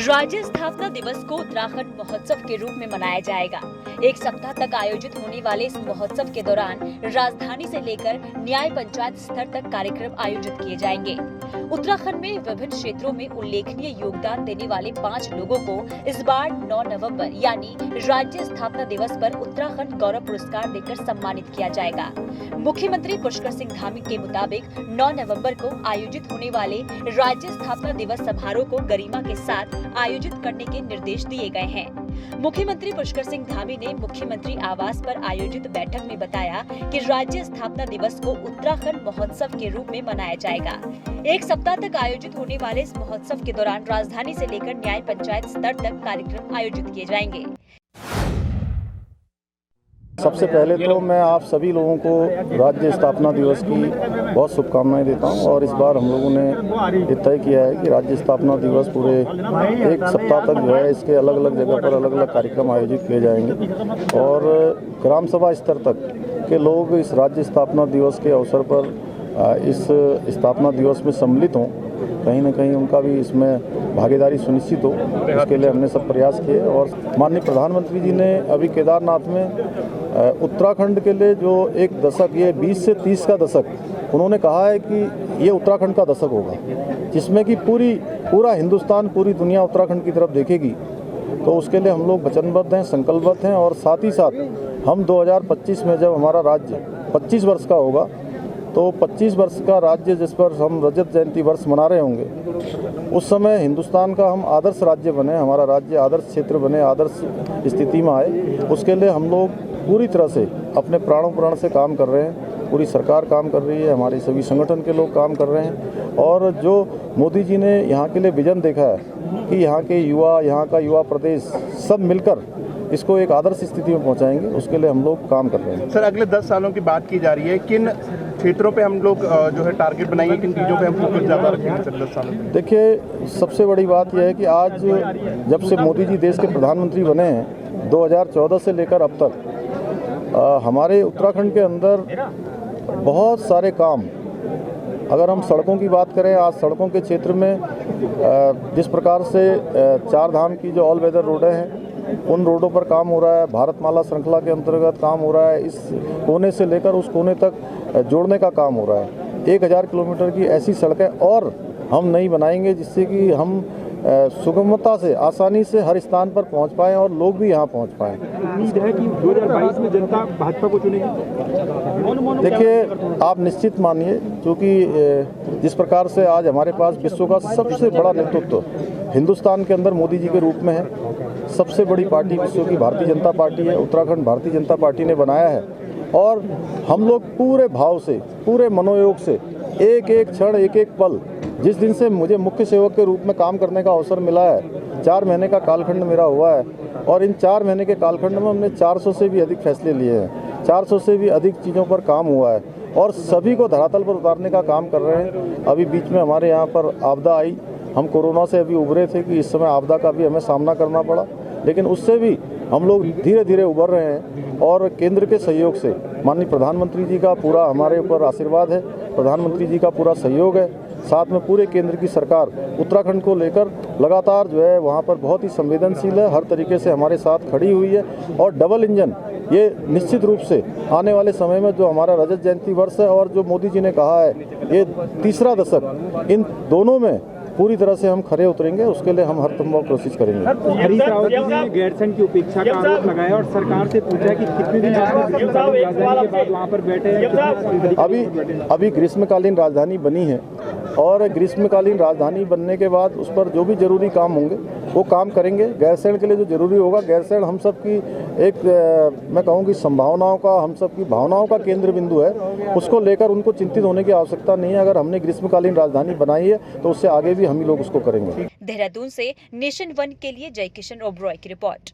राज्य स्थापना दिवस को उत्तराखंड महोत्सव के रूप में मनाया जाएगा। एक सप्ताह तक आयोजित होने वाले इस महोत्सव के दौरान राजधानी से लेकर न्याय पंचायत स्तर तक कार्यक्रम आयोजित किए जाएंगे। उत्तराखंड में विभिन्न क्षेत्रों में उल्लेखनीय योगदान देने वाले 5 लोगों को इस बार 9 नवंबर यानी राज्य स्थापना दिवस पर उत्तराखंड गौरव पुरस्कार देकर सम्मानित किया जाएगा। मुख्यमंत्री पुष्कर सिंह धामी के मुताबिक 9 नवंबर को आयोजित होने वाले राज्य स्थापना दिवस समारोह को गरिमा के साथ आयोजित करने के निर्देश दिए गए हैं। मुख्यमंत्री पुष्कर सिंह धामी ने मुख्यमंत्री आवास पर आयोजित बैठक में बताया कि राज्य स्थापना दिवस को उत्तराखंड महोत्सव के रूप में मनाया जाएगा। एक सप्ताह तक आयोजित होने वाले इस महोत्सव के दौरान राजधानी से लेकर न्याय पंचायत स्तर तक कार्यक्रम आयोजित किए जाएंगे। सबसे पहले तो मैं आप सभी लोगों को राज्य स्थापना दिवस की बहुत शुभकामनाएं देता हूं और इस बार हम लोगों ने ये तय किया है कि राज्य स्थापना दिवस पूरे एक सप्ताह तक जो है इसके अलग अलग जगह पर अलग अलग कार्यक्रम आयोजित किए जाएंगे और ग्राम सभा स्तर तक के लोग इस राज्य स्थापना दिवस के अवसर पर इस स्थापना दिवस में सम्मिलित हों, कहीं ना कहीं उनका भी इसमें भागीदारी सुनिश्चित हो, इसके लिए हमने सब प्रयास किए। और माननीय प्रधानमंत्री जी ने अभी केदारनाथ में उत्तराखंड के लिए जो एक दशक, ये 20 से 30 का दशक उन्होंने कहा है कि ये उत्तराखंड का दशक होगा, जिसमें कि पूरा हिंदुस्तान, पूरी दुनिया उत्तराखंड की तरफ देखेगी। तो उसके लिए हम लोग वचनबद्ध हैं, संकल्पबद्ध हैं और साथ ही साथ हम 2025 में जब हमारा राज्य 25 वर्ष का होगा तो 25 वर्ष का राज्य जिस पर हम रजत जयंती वर्ष मना रहे होंगे, उस समय हिंदुस्तान का हम आदर्श राज्य बने, हमारा राज्य आदर्श क्षेत्र बने, आदर्श स्थिति में आए। उसके लिए हम लोग पूरी तरह से अपने प्राणों प्राण से काम कर रहे हैं। पूरी सरकार काम कर रही है, हमारे सभी संगठन के लोग काम कर रहे हैं और जो मोदी जी ने यहाँ के लिए विजन देखा है कि यहाँ के युवा, यहाँ का युवा प्रदेश सब मिलकर इसको एक आदर्श स्थिति में पहुँचाएंगे, उसके लिए हम लोग काम कर रहे हैं। सर, अगले 10 सालों की बात की जा रही है, किन क्षेत्रों पे हम लोग जो है टारगेट बनाएंगे, किन चीज़ों पे हम फोकस ज़्यादा रखेंगे सर 10 सालों में? देखिए, सबसे बड़ी बात यह है कि आज जब से मोदी जी देश के प्रधानमंत्री बने हैं 2014 से लेकर अब तक हमारे उत्तराखंड के अंदर बहुत सारे काम, अगर हम सड़कों की बात करें, आज सड़कों के क्षेत्र में जिस प्रकार से 4 धाम की जो ऑल वेदर रोडें हैं उन रोडों पर काम हो रहा है, भारतमाला श्रृंखला के अंतर्गत काम हो रहा है, इस कोने से लेकर उस कोने तक जोड़ने का काम हो रहा है। 1000 किलोमीटर की ऐसी सड़कें और हम नहीं बनाएंगे जिससे कि हम सुगमता से, आसानी से हर स्थान पर पहुंच पाएं और लोग भी यहां पहुंच पाएं। उम्मीद है कि 2022 में जनता भाजपा को चुनेगी। देखिए, आप निश्चित मानिए, क्योंकि जिस प्रकार से आज हमारे पास विश्व का सबसे बड़ा नेतृत्व हिंदुस्तान के अंदर मोदी जी के रूप में है, सबसे बड़ी पार्टी विश्व की भारतीय जनता पार्टी है, उत्तराखंड भारतीय जनता पार्टी ने बनाया है और हम लोग पूरे भाव से, पूरे मनोयोग से एक एक क्षण, एक एक पल, जिस दिन से मुझे मुख्य सेवक के रूप में काम करने का अवसर मिला है, 4 महीने का कालखंड मेरा हुआ है और इन 4 महीने के कालखंड में हमने 400 से भी अधिक फैसले लिए हैं, 400 से भी अधिक चीज़ों पर काम हुआ है और सभी को धरातल पर उतारने का काम कर रहे हैं। अभी बीच में हमारे यहाँ पर आपदा आई, हम कोरोना से अभी उभरे थे कि इस समय आपदा का भी हमें सामना करना पड़ा, लेकिन उससे भी हम लोग धीरे धीरे उभर रहे हैं और केंद्र के सहयोग से माननीय प्रधानमंत्री जी का पूरा हमारे ऊपर आशीर्वाद है, प्रधानमंत्री जी का पूरा सहयोग है, साथ में पूरे केंद्र की सरकार उत्तराखंड को लेकर लगातार जो है वहाँ पर बहुत ही संवेदनशील है, हर तरीके से हमारे साथ खड़ी हुई है और डबल इंजन, ये निश्चित रूप से आने वाले समय में जो हमारा रजत जयंती वर्ष है और जो मोदी जी ने कहा है ये तीसरा दशक, इन दोनों में पूरी तरह से हम खरे उतरेंगे, उसके लिए हम हर संभव कोशिश करेंगे। हरीश रावत जी ने गैरसैंण की उपेक्षा का आरोप लगाया और सरकार से पूछा कि कितने दिन राजधानी के बाद वहाँ पर बैठे हैं। अभी ग्रीष्मकालीन राजधानी बनी है और ग्रीष्मकालीन राजधानी बनने के बाद उस पर जो भी जरूरी काम होंगे वो काम करेंगे। गैरसैण के लिए जो जरूरी होगा, गैरसैण हम सब की एक मैं कहूँ कि संभावनाओं का, हम सब की भावनाओं का केंद्र बिंदु है, उसको लेकर उनको चिंतित होने की आवश्यकता नहीं है। अगर हमने ग्रीष्मकालीन राजधानी बनाई है तो उससे आगे भी हम ही लोग उसको करेंगे। देहरादून से नेशन 1 के लिए जय किशन ओबरॉय की रिपोर्ट।